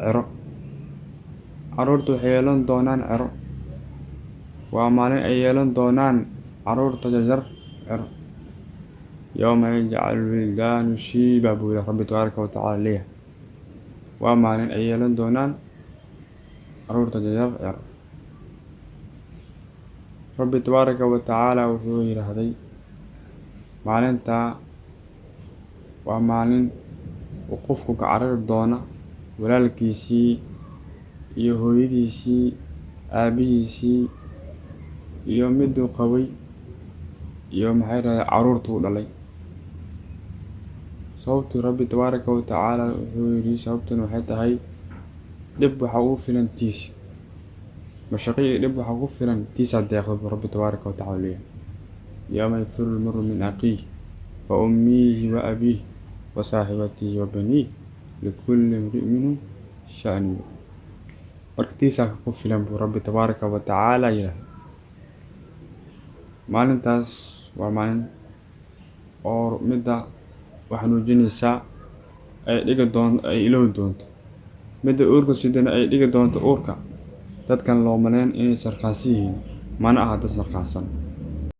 ciro. Carruurtu waxay yeelan doonaan ciro. Waa maalin ay yeelan doonaan carruurta yaryar ciro. يوم يجعل الولدان شيبا بuu Rabbi tabaaraka wa tacaala leeyahay. Waa maalin ay yeelan doonaan carruurta yaryar ciro. Rabbi tabaaraka wa tacaala wuxuu yiraahday maalintaa waa maalin uu qofku ka carari doona walaalkiisii iyo hooyadiisii, aabihiisii iyo miduu qabay iyo carruurtuu dhalay. Sababtu Rabbi tabaaraka wa tacaala wuxuu yiri sababtuna waxay tahay dhib waxa uu filan tiis. Mashaqi dhib waxa ku filan tiisa deeqdo Rabbi tabaaraka wa tacaala leeyahay. يوم يفر المرء من أخيه وأمه وأبيه وصاحبته وبنيه لكل امرئ منهم شأن يغنيه. Marktiisa ku filan buu Rabbi tabaaraka wa tacaala yiraahday. Maalintaas waa maalin oo midda wax nuujinaysa ay iloobi doonto. Midda uurka sidana ay dhigi doonto uurka. Dadkan loo maleyn inay sarqaansan yihiin mana aha dad sarqaansan.